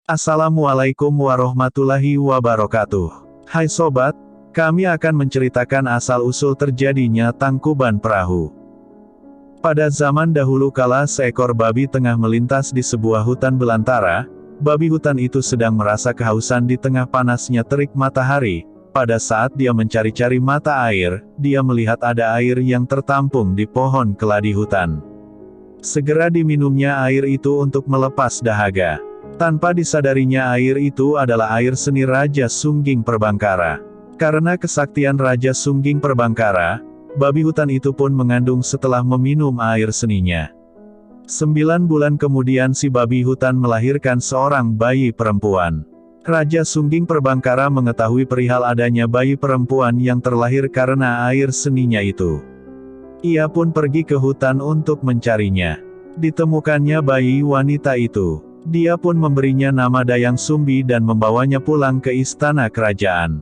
Assalamualaikum warahmatullahi wabarakatuh. Hai sobat, kami akan menceritakan asal-usul terjadinya Tangkuban Perahu. Pada zaman dahulu kala seekor babi tengah melintas di sebuah hutan belantara. Babi hutan itu sedang merasa kehausan di tengah panasnya terik matahari. Pada saat dia mencari-cari mata air, dia melihat ada air yang tertampung di pohon keladi hutan. Segera diminumnya air itu untuk melepas dahaga. Tanpa disadarinya air itu adalah air seni Raja Sungging Perbangkara. Karena kesaktian Raja Sungging Perbangkara, babi hutan itu pun mengandung setelah meminum air seninya. 9 bulan kemudian si babi hutan melahirkan seorang bayi perempuan. Raja Sungging Perbangkara mengetahui perihal adanya bayi perempuan yang terlahir karena air seninya itu. Ia pun pergi ke hutan untuk mencarinya. Ditemukannya bayi wanita itu. Dia pun memberinya nama Dayang Sumbi dan membawanya pulang ke istana kerajaan.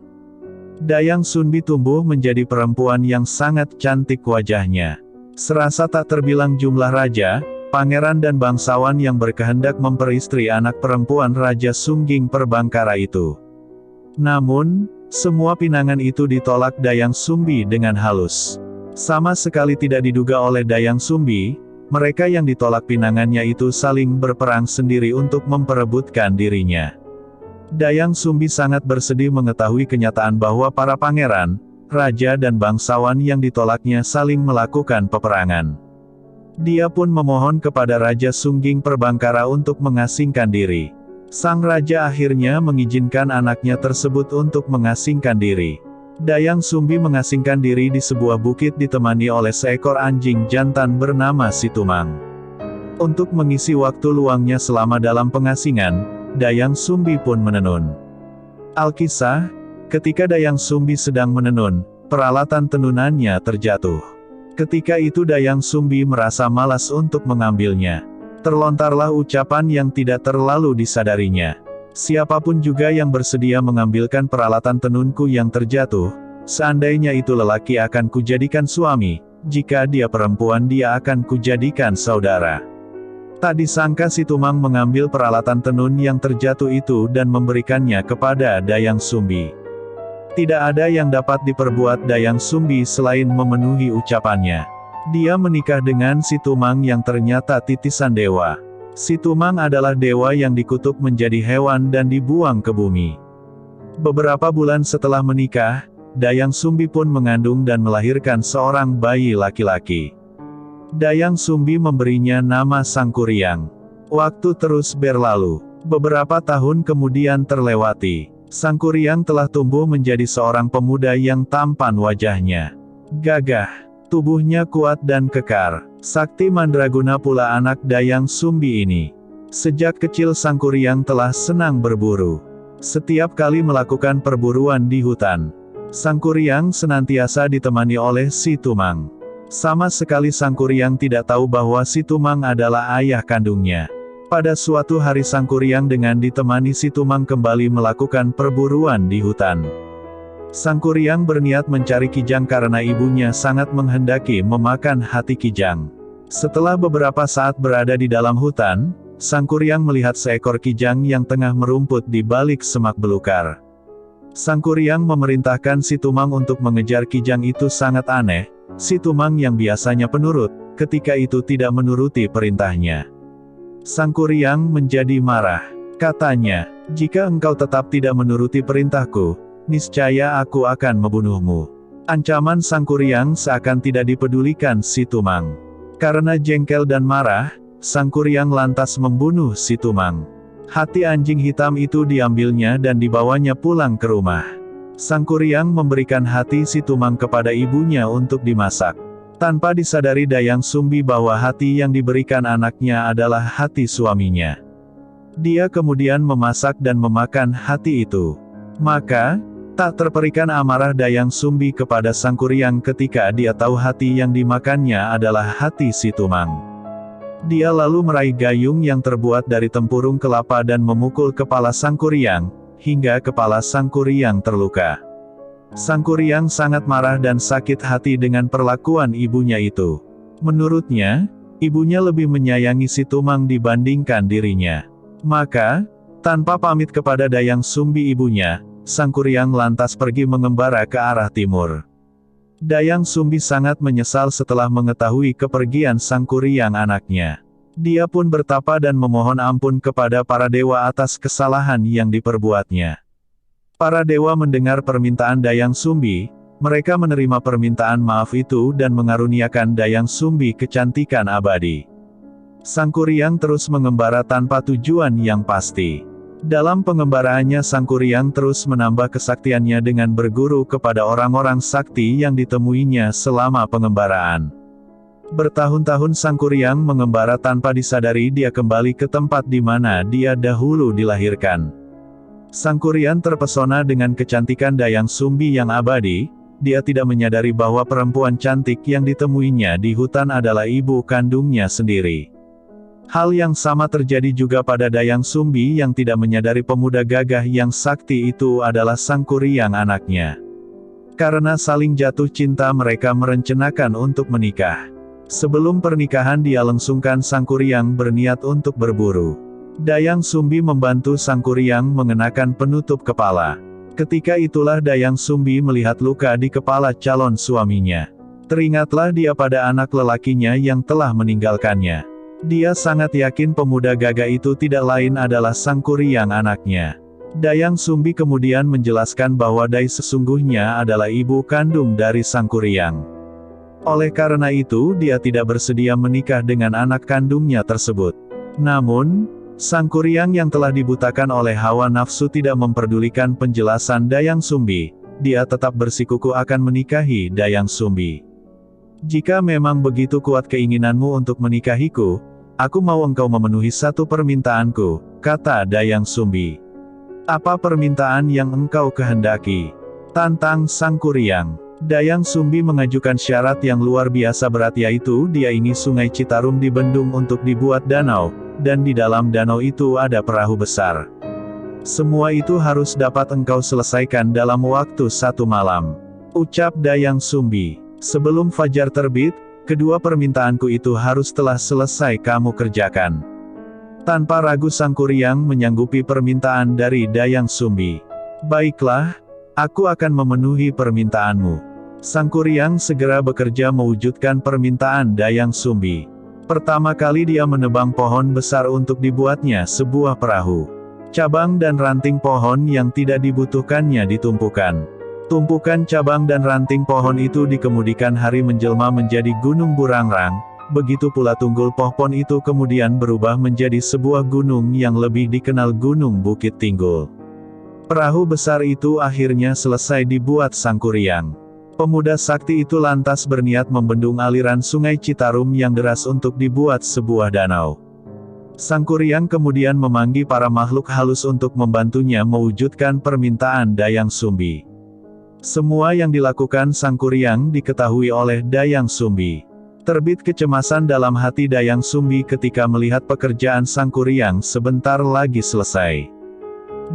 Dayang Sumbi tumbuh menjadi perempuan yang sangat cantik wajahnya. Serasa tak terbilang jumlah raja, pangeran dan bangsawan yang berkehendak memperistri anak perempuan Raja Sungging Perbangkara itu. Namun, semua pinangan itu ditolak Dayang Sumbi dengan halus. Sama sekali tidak diduga oleh Dayang Sumbi, mereka yang ditolak pinangannya itu saling berperang sendiri untuk memperebutkan dirinya. Dayang Sumbi sangat bersedih mengetahui kenyataan bahwa para pangeran, raja dan bangsawan yang ditolaknya saling melakukan peperangan. Dia pun memohon kepada Raja Sungging Perbangkara untuk mengasingkan diri. Sang raja akhirnya mengizinkan anaknya tersebut untuk mengasingkan diri. Dayang Sumbi mengasingkan diri di sebuah bukit ditemani oleh seekor anjing jantan bernama Situmang. Untuk mengisi waktu luangnya selama dalam pengasingan, Dayang Sumbi pun menenun. Alkisah, ketika Dayang Sumbi sedang menenun, peralatan tenunannya terjatuh. Ketika itu Dayang Sumbi merasa malas untuk mengambilnya. Terlontarlah ucapan yang tidak terlalu disadarinya. Siapapun juga yang bersedia mengambilkan peralatan tenunku yang terjatuh, seandainya itu lelaki akan kujadikan suami, jika dia perempuan dia akan kujadikan saudara. Tak disangka Situmang mengambil peralatan tenun yang terjatuh itu dan memberikannya kepada Dayang Sumbi. Tidak ada yang dapat diperbuat Dayang Sumbi selain memenuhi ucapannya. Dia menikah dengan Situmang yang ternyata titisan dewa. Situmang adalah dewa yang dikutuk menjadi hewan dan dibuang ke bumi. Beberapa bulan setelah menikah, Dayang Sumbi pun mengandung dan melahirkan seorang bayi laki-laki. Dayang Sumbi memberinya nama Sangkuriang. Waktu terus berlalu. Beberapa tahun kemudian terlewati. Sangkuriang telah tumbuh menjadi seorang pemuda yang tampan wajahnya. Gagah. Tubuhnya kuat dan kekar. Sakti Mandraguna pula anak Dayang Sumbi ini. Sejak kecil Sangkuriang telah senang berburu. Setiap kali melakukan perburuan di hutan, Sangkuriang senantiasa ditemani oleh Situmang. Sama sekali Sangkuriang tidak tahu bahwa Situmang adalah ayah kandungnya. Pada suatu hari Sangkuriang dengan ditemani Situmang kembali melakukan perburuan di hutan. Sangkuriang berniat mencari kijang karena ibunya sangat menghendaki memakan hati kijang. Setelah beberapa saat berada di dalam hutan, Sangkuriang melihat seekor kijang yang tengah merumput di balik semak belukar. Sangkuriang memerintahkan Situmang untuk mengejar kijang itu sangat aneh. Situmang yang biasanya penurut, ketika itu tidak menuruti perintahnya. Sangkuriang menjadi marah. Katanya, "Jika engkau tetap tidak menuruti perintahku, niscaya aku akan membunuhmu." Ancaman Sangkuriang seakan tidak dipedulikan Situmang. Karena jengkel dan marah, Sangkuriang lantas membunuh Situmang. Hati anjing hitam itu diambilnya dan dibawanya pulang ke rumah. Sangkuriang memberikan hati Situmang kepada ibunya untuk dimasak. Tanpa disadari Dayang Sumbi bahwa hati yang diberikan anaknya adalah hati suaminya. Dia kemudian memasak dan memakan hati itu. Maka, tak terperikan amarah Dayang Sumbi kepada Sangkuriang ketika dia tahu hati yang dimakannya adalah hati Situmang. Dia lalu meraih gayung yang terbuat dari tempurung kelapa dan memukul kepala Sangkuriang, hingga kepala Sangkuriang terluka. Sangkuriang sangat marah dan sakit hati dengan perlakuan ibunya itu. Menurutnya, ibunya lebih menyayangi Situmang dibandingkan dirinya. Maka, Tanpa pamit kepada Dayang Sumbi ibunya, Sang Kuryang lantas pergi mengembara ke arah timur. Dayang Sumbi sangat menyesal setelah mengetahui kepergian Sang Kuryang anaknya. Dia pun bertapa dan memohon ampun kepada para dewa atas kesalahan yang diperbuatnya. Para dewa mendengar permintaan Dayang Sumbi, mereka menerima permintaan maaf itu dan mengaruniakan Dayang Sumbi kecantikan abadi. Sang Kuryang terus mengembara tanpa tujuan yang pasti. Dalam pengembaraannya Sang Kuryang terus menambah kesaktiannya dengan berguru kepada orang-orang sakti yang ditemuinya selama pengembaraan. Bertahun-tahun Sang Kuryang mengembara tanpa disadari dia kembali ke tempat di mana dia dahulu dilahirkan. Sang Kuryang terpesona dengan kecantikan Dayang Sumbi yang abadi, dia tidak menyadari bahwa perempuan cantik yang ditemuinya di hutan adalah ibu kandungnya sendiri. Hal yang sama terjadi juga pada Dayang Sumbi yang tidak menyadari pemuda gagah yang sakti itu adalah Sang Kuryang anaknya. Karena saling jatuh cinta mereka merencanakan untuk menikah. Sebelum pernikahan dia langsungkan Sang Kuryang berniat untuk berburu. Dayang Sumbi membantu Sang Kuryang mengenakan penutup kepala. Ketika itulah Dayang Sumbi melihat luka di kepala calon suaminya. Teringatlah dia pada anak lelakinya yang telah meninggalkannya. Dia sangat yakin pemuda gagah itu tidak lain adalah Sang Kuryang anaknya. Dayang Sumbi kemudian menjelaskan bahwa Dai sesungguhnya adalah ibu kandung dari Sang Kuryang. Oleh karena itu dia tidak bersedia menikah dengan anak kandungnya tersebut. Namun, Sang Kuryang yang telah dibutakan oleh hawa nafsu tidak memperdulikan penjelasan Dayang Sumbi. Dia tetap bersikukuh akan menikahi Dayang Sumbi. Jika memang begitu kuat keinginanmu untuk menikahiku, aku mau engkau memenuhi satu permintaanku, kata Dayang Sumbi. Apa permintaan yang engkau kehendaki? Tantang Sang Kuryang. Dayang Sumbi mengajukan syarat yang luar biasa berat yaitu dia ingin sungai Citarum dibendung untuk dibuat danau, dan di dalam danau itu ada perahu besar. Semua itu harus dapat engkau selesaikan dalam waktu 1 malam. Ucap Dayang Sumbi. Sebelum fajar terbit, kedua permintaanku itu harus telah selesai kamu kerjakan. Tanpa ragu Sang Kuryang menyanggupi permintaan dari Dayang Sumbi. Baiklah, aku akan memenuhi permintaanmu. Sang Kuryang segera bekerja mewujudkan permintaan Dayang Sumbi. Pertama kali dia menebang pohon besar untuk dibuatnya sebuah perahu. Cabang dan ranting pohon yang tidak dibutuhkannya ditumpukan. Tumpukan cabang dan ranting pohon itu dikemudikan hari menjelma menjadi gunung burangrang, begitu pula tunggul pohon itu kemudian berubah menjadi sebuah gunung yang lebih dikenal Gunung Bukit Tinggul. Perahu besar itu akhirnya selesai dibuat Sang Kuryang. Pemuda sakti itu lantas berniat membendung aliran sungai Citarum yang deras untuk dibuat sebuah danau. Sang Kuryang kemudian memanggil para makhluk halus untuk membantunya mewujudkan permintaan Dayang Sumbi. Semua yang dilakukan Sang Kuryang diketahui oleh Dayang Sumbi. Terbit kecemasan dalam hati Dayang Sumbi ketika melihat pekerjaan Sang Kuryang sebentar lagi selesai.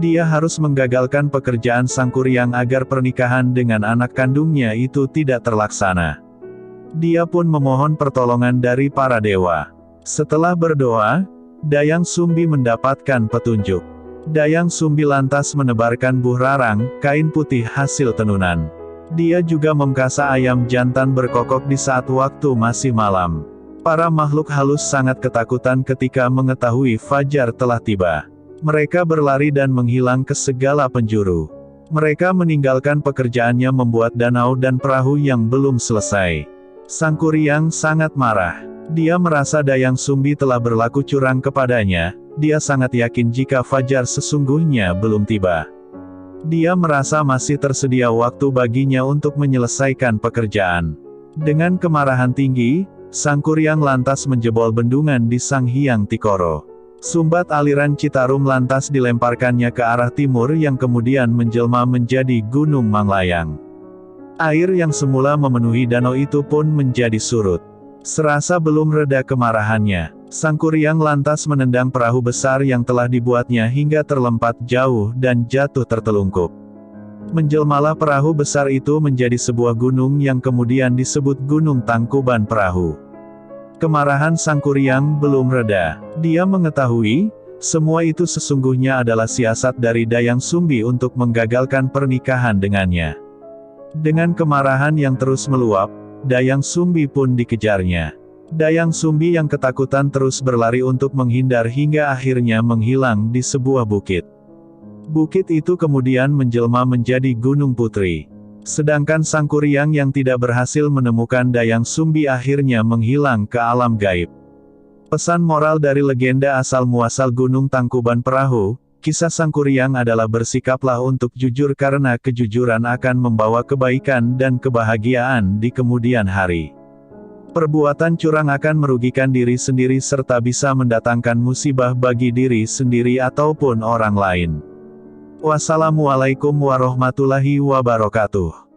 Dia harus menggagalkan pekerjaan Sang Kuryang agar pernikahan dengan anak kandungnya itu tidak terlaksana. Dia pun memohon pertolongan dari para dewa. Setelah berdoa, Dayang Sumbi mendapatkan petunjuk. Dayang Sumbi lantas menebarkan buhrarang, kain putih hasil tenunan. Dia juga memkasa ayam jantan berkokok di saat waktu masih malam. Para makhluk halus sangat ketakutan ketika mengetahui fajar telah tiba. Mereka berlari dan menghilang ke segala penjuru. Mereka meninggalkan pekerjaannya membuat danau dan perahu yang belum selesai. Sang Kuryang sangat marah. Dia merasa Dayang Sumbi telah berlaku curang kepadanya. Dia sangat yakin jika fajar sesungguhnya belum tiba. Dia merasa masih tersedia waktu baginya untuk menyelesaikan pekerjaan. Dengan kemarahan tinggi, Sang Kuryang lantas menjebol bendungan di Sanghyang Tikoro. Sumbat aliran Citarum lantas dilemparkannya ke arah timur yang kemudian menjelma menjadi Gunung Manglayang. Air yang semula memenuhi danau itu pun menjadi surut. Serasa belum reda kemarahannya, Sang Kuryang lantas menendang perahu besar yang telah dibuatnya hingga terlempar jauh dan jatuh tertelungkup. Menjelmalah perahu besar itu menjadi sebuah gunung yang kemudian disebut Gunung Tangkuban Perahu. Kemarahan Sang Kuryang belum reda. Dia mengetahui, Semua itu sesungguhnya adalah siasat dari Dayang Sumbi untuk menggagalkan pernikahan dengannya. Dengan kemarahan yang terus meluap, Dayang Sumbi pun dikejarnya. Dayang Sumbi yang ketakutan terus berlari untuk menghindar hingga akhirnya menghilang di sebuah bukit. Bukit itu kemudian menjelma menjadi Gunung Putri. Sedangkan Sang Kuryang yang tidak berhasil menemukan Dayang Sumbi akhirnya menghilang ke alam gaib. Pesan moral dari legenda asal-muasal Gunung Tangkuban Perahu, kisah Sang Kuryang adalah bersikaplah untuk jujur karena kejujuran akan membawa kebaikan dan kebahagiaan di kemudian hari. Perbuatan curang akan merugikan diri sendiri serta bisa mendatangkan musibah bagi diri sendiri ataupun orang lain. Wassalamualaikum warahmatullahi wabarakatuh.